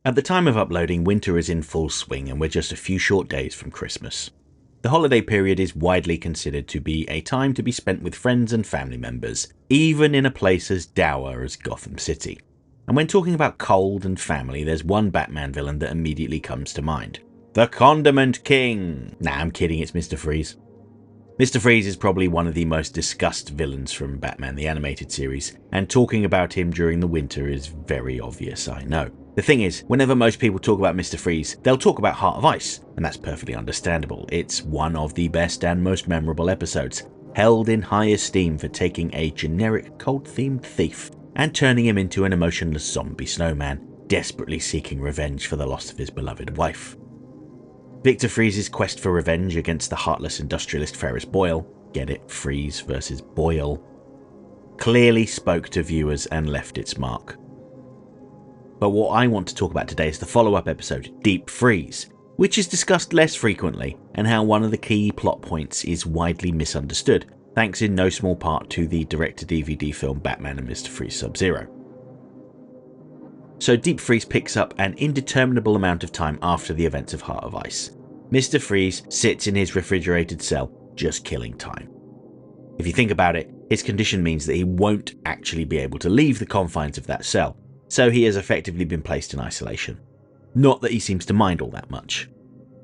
At the time of uploading, winter is in full swing and we're just a few short days from Christmas. The holiday period is widely considered to be a time to be spent with friends and family members, even in a place as dour as Gotham City. And when talking about cold and family, there's one Batman villain that immediately comes to mind. The Condiment King! Nah, I'm kidding, it's Mr. Freeze. Mr. Freeze is probably one of the most discussed villains from Batman the Animated Series, and talking about him during the winter is very obvious, I know. The thing is, whenever most people talk about Mr. Freeze, they'll talk about Heart of Ice, and that's perfectly understandable. It's one of the best and most memorable episodes, held in high esteem for taking a generic cold-themed thief and turning him into an emotionless zombie snowman, desperately seeking revenge for the loss of his beloved wife. Victor Freeze's quest for revenge against the heartless industrialist Ferris Boyle, get it, Freeze versus Boyle, clearly spoke to viewers and left its mark. But what I want to talk about today is the follow-up episode, Deep Freeze, which is discussed less frequently and how one of the key plot points is widely misunderstood, thanks in no small part to the direct-to-DVD film Batman and Mr. Freeze Subzero. So Deep Freeze picks up an indeterminable amount of time after the events of Heart of Ice. Mr. Freeze sits in his refrigerated cell, just killing time. If you think about it, his condition means that he won't actually be able to leave the confines of that cell, so he has effectively been placed in isolation. Not that he seems to mind all that much.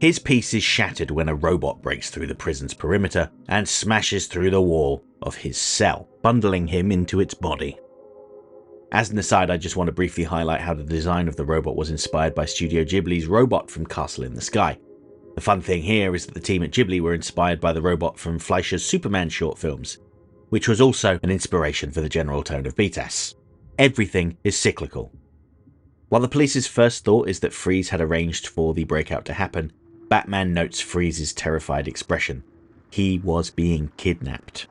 His peace is shattered when a robot breaks through the prison's perimeter and smashes through the wall of his cell, bundling him into its body. As an aside, I just want to briefly highlight how the design of the robot was inspired by Studio Ghibli's robot from Castle in the Sky. The fun thing here is that the team at Ghibli were inspired by the robot from Fleischer's Superman short films, which was also an inspiration for the general tone of BTAS. Everything is cyclical. While the police's first thought is that Freeze had arranged for the breakout to happen, Batman notes Freeze's terrified expression. He was being kidnapped.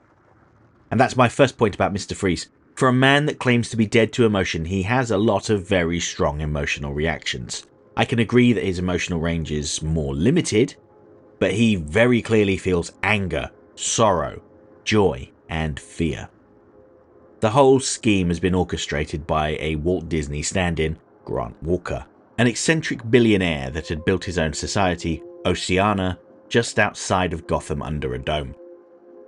And that's my first point about Mr. Freeze. For a man that claims to be dead to emotion, he has a lot of very strong emotional reactions. I can agree that his emotional range is more limited, but he very clearly feels anger, sorrow, joy, and fear. The whole scheme has been orchestrated by a Walt Disney stand-in, Grant Walker, an eccentric billionaire that had built his own society, Oceana, just outside of Gotham under a dome.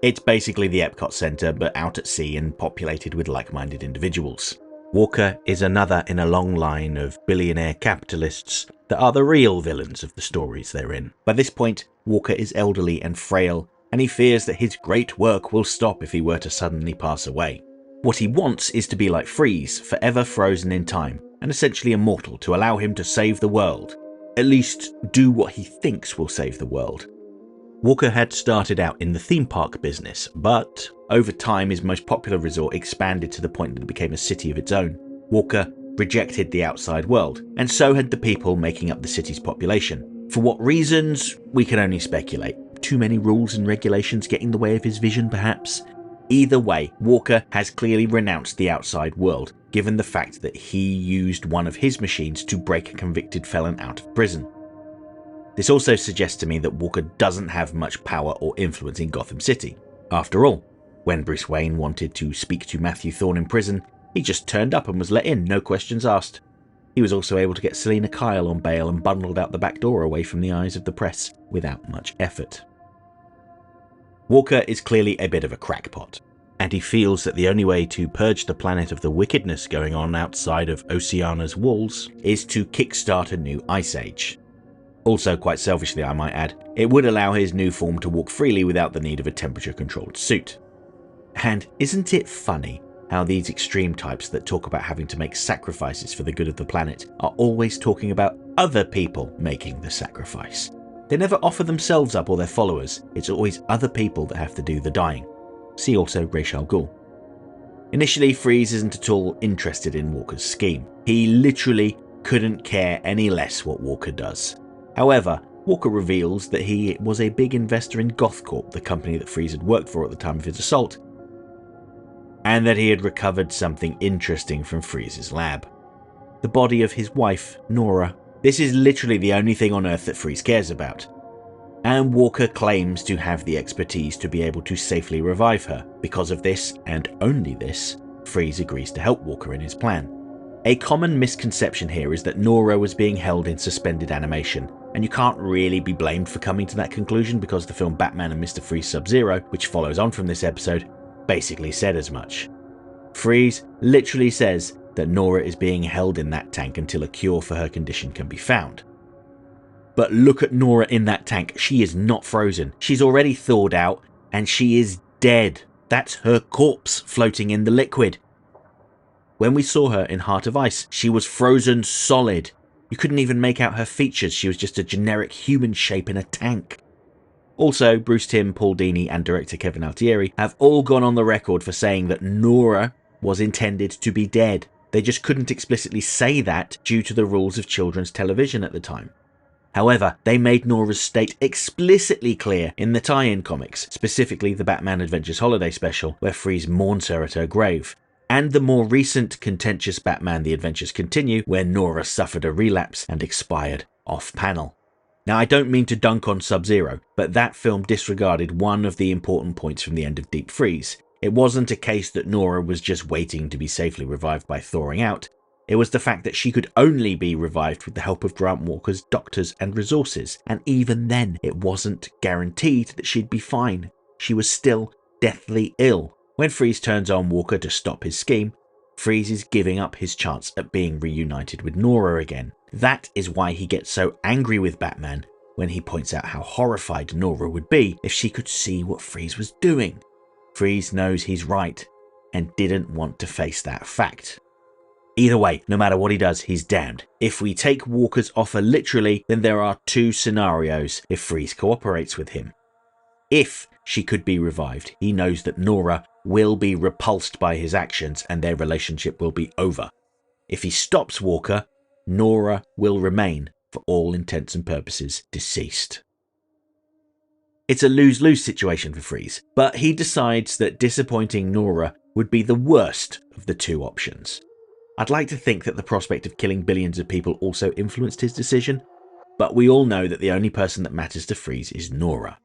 It's basically the Epcot Center, but out at sea and populated with like-minded individuals. Walker is another in a long line of billionaire capitalists that are the real villains of the stories they're in. By this point, Walker is elderly and frail, and he fears that his great work will stop if he were to suddenly pass away. What he wants is to be like Freeze, forever frozen in time, and essentially immortal, to allow him to save the world. At least, do what he thinks will save the world. Walker had started out in the theme park business, but over time his most popular resort expanded to the point that it became a city of its own. Walker rejected the outside world, and so had the people making up the city's population. For what reasons, we can only speculate. Too many rules and regulations get in the way of his vision, perhaps? Either way, Walker has clearly renounced the outside world, given the fact that he used one of his machines to break a convicted felon out of prison. This also suggests to me that Walker doesn't have much power or influence in Gotham City. After all, when Bruce Wayne wanted to speak to Matthew Thorne in prison, he just turned up and was let in, no questions asked. He was also able to get Selina Kyle on bail and bundled out the back door away from the eyes of the press without much effort. Walker is clearly a bit of a crackpot, and he feels that the only way to purge the planet of the wickedness going on outside of Oceana's walls is to kickstart a new ice age. Also, quite selfishly I might add, it would allow his new form to walk freely without the need of a temperature-controlled suit. And isn't it funny how these extreme types that talk about having to make sacrifices for the good of the planet are always talking about other people making the sacrifice? They never offer themselves up or their followers, it's always other people that have to do the dying. See also Ra's al Ghul. Initially, Freeze isn't at all interested in Walker's scheme. He literally couldn't care any less what Walker does. However, Walker reveals that he was a big investor in Gothcorp, the company that Freeze had worked for at the time of his assault, and that he had recovered something interesting from Freeze's lab. The body of his wife, Nora. This is literally the only thing on Earth that Freeze cares about. And Walker claims to have the expertise to be able to safely revive her. Because of this, and only this, Freeze agrees to help Walker in his plan. A common misconception here is that Nora was being held in suspended animation, and you can't really be blamed for coming to that conclusion because the film Batman and Mr. Freeze Sub-Zero, which follows on from this episode, basically said as much. Freeze literally says that Nora is being held in that tank until a cure for her condition can be found. But look at Nora in that tank. She is not frozen. She's already thawed out, and she is dead. That's her corpse floating in the liquid. When we saw her in Heart of Ice, she was frozen solid. You couldn't even make out her features. She was just a generic human shape in a tank. Also, Bruce Timm, Paul Dini and director Kevin Altieri have all gone on the record for saying that Nora was intended to be dead. They just couldn't explicitly say that due to the rules of children's television at the time. However, they made Nora's state explicitly clear in the tie-in comics, specifically the Batman Adventures Holiday Special, where Freeze mourns her at her grave, and the more recent contentious Batman The Adventures Continue, where Nora suffered a relapse and expired off-panel. Now, I don't mean to dunk on Sub-Zero, but that film disregarded one of the important points from the end of Deep Freeze. It wasn't a case that Nora was just waiting to be safely revived by thawing out. It was the fact that she could only be revived with the help of Grant Walker's doctors and resources, and even then it wasn't guaranteed that she'd be fine. She was still deathly ill. When Freeze turns on Walker to stop his scheme, Freeze is giving up his chance at being reunited with Nora again. That is why he gets so angry with Batman when he points out how horrified Nora would be if she could see what Freeze was doing. Freeze knows he's right and didn't want to face that fact. Either way, no matter what he does, he's damned. If we take Walker's offer literally, then there are two scenarios if Freeze cooperates with him. If she could be revived, he knows that Nora will be repulsed by his actions and their relationship will be over. If he stops Walker, Nora will remain, for all intents and purposes, deceased. It's a lose-lose situation for Freeze, but he decides that disappointing Nora would be the worst of the two options. I'd like to think that the prospect of killing billions of people also influenced his decision, but we all know that the only person that matters to Freeze is Nora.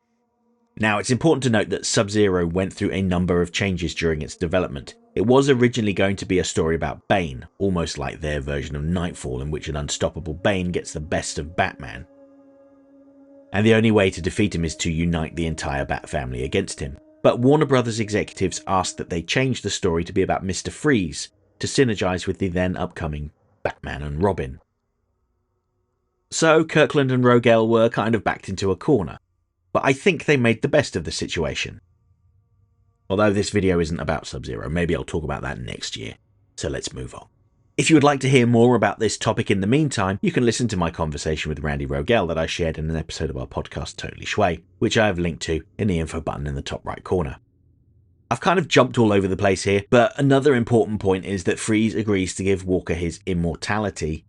Now, it's important to note that Sub-Zero went through a number of changes during its development. It was originally going to be a story about Bane, almost like their version of Nightfall, in which an unstoppable Bane gets the best of Batman. And the only way to defeat him is to unite the entire Bat family against him. But Warner Brothers executives asked that they change the story to be about Mr. Freeze, to synergize with the then upcoming Batman and Robin. So Kirkland and Rogel were kind of backed into a corner, but I think they made the best of the situation. Although this video isn't about Sub-Zero, maybe I'll talk about that next year, so let's move on. If you would like to hear more about this topic in the meantime, you can listen to my conversation with Randy Rogel that I shared in an episode of our podcast Totally Shui, which I have linked to in the info button in the top right corner. I've kind of jumped all over the place here, but another important point is that Freeze agrees to give Walker his immortality,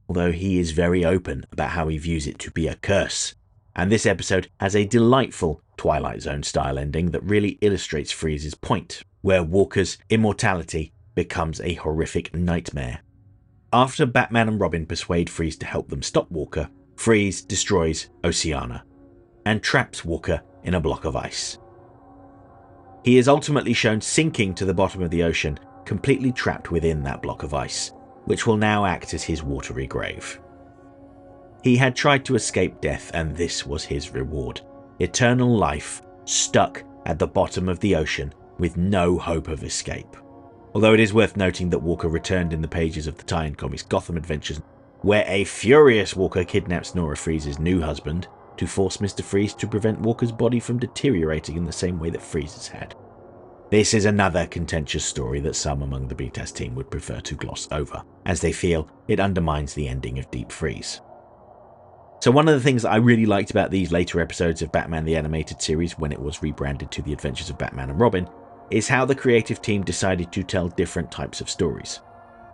although he is very open about how he views it to be a curse. And this episode has a delightful Twilight Zone style ending that really illustrates Freeze's point, where Walker's immortality becomes a horrific nightmare. After Batman and Robin persuade Freeze to help them stop Walker, Freeze destroys Oceana and traps Walker in a block of ice. He is ultimately shown sinking to the bottom of the ocean, completely trapped within that block of ice, which will now act as his watery grave. He had tried to escape death, and this was his reward: eternal life, stuck at the bottom of the ocean with no hope of escape. Although it is worth noting that Walker returned in the pages of the tie-in comics Gotham Adventures, where a furious Walker kidnaps Nora Freeze's new husband to force Mr. Freeze to prevent Walker's body from deteriorating in the same way that Freeze's had. This is another contentious story that some among the BTAS team would prefer to gloss over, as they feel it undermines the ending of Deep Freeze. So one of the things that I really liked about these later episodes of Batman the Animated Series, when it was rebranded to The Adventures of Batman and Robin, is how the creative team decided to tell different types of stories.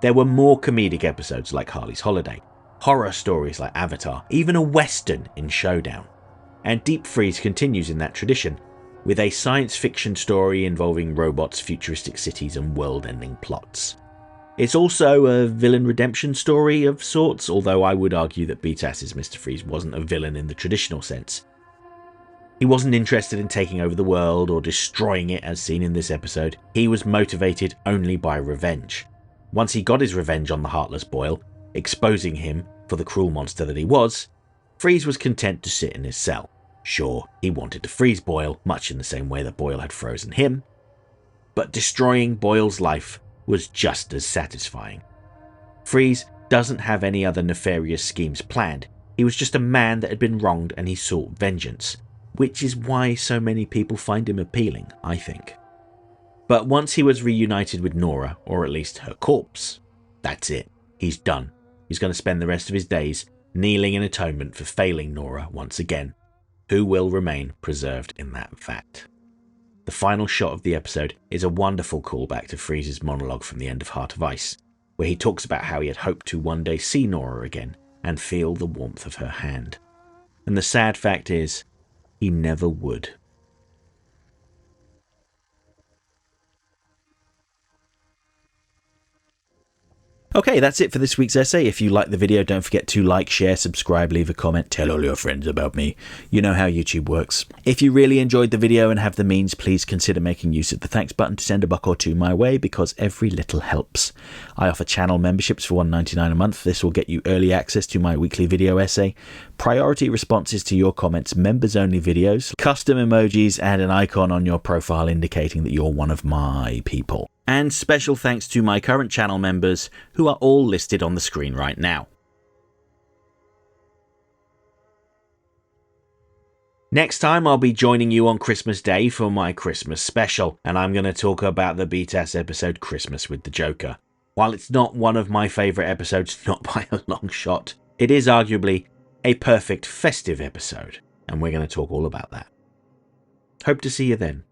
There were more comedic episodes like Harley's Holiday, horror stories like Avatar, even a western in Showdown. And Deep Freeze continues in that tradition, with a science fiction story involving robots, futuristic cities and world-ending plots. It's also a villain redemption story of sorts, although I would argue that BTAS's Mr. Freeze wasn't a villain in the traditional sense. He wasn't interested in taking over the world or destroying it as seen in this episode. He was motivated only by revenge. Once he got his revenge on the heartless Boyle, exposing him for the cruel monster that he was, Freeze was content to sit in his cell. Sure, he wanted to freeze Boyle, much in the same way that Boyle had frozen him, but destroying Boyle's life was just as satisfying. Freeze doesn't have any other nefarious schemes planned. He was just a man that had been wronged and he sought vengeance, which is why so many people find him appealing, I think. But once he was reunited with Nora, or at least her corpse, that's it. He's done. He's going to spend the rest of his days kneeling in atonement for failing Nora once again, who will remain preserved in that vat. The final shot of the episode is a wonderful callback to Freeze's monologue from the end of Heart of Ice, where he talks about how he had hoped to one day see Nora again and feel the warmth of her hand. And the sad fact is, he never would. Okay, that's it for this week's essay. If you liked the video, don't forget to like, share, subscribe, leave a comment, tell all your friends about me. You know how YouTube works. If you really enjoyed the video and have the means, please consider making use of the thanks button to send a buck or two my way, because every little helps. I offer channel memberships for $1.99 a month. This will get you early access to my weekly video essay, priority responses to your comments, members-only videos, custom emojis, and an icon on your profile indicating that you're one of my people. And special thanks to my current channel members, who are all listed on the screen right now. Next time I'll be joining you on Christmas Day for my Christmas special, and I'm going to talk about the BTAS episode Christmas with the Joker. While it's not one of my favourite episodes, not by a long shot, it is arguably a perfect festive episode, and we're going to talk all about that. Hope to see you then.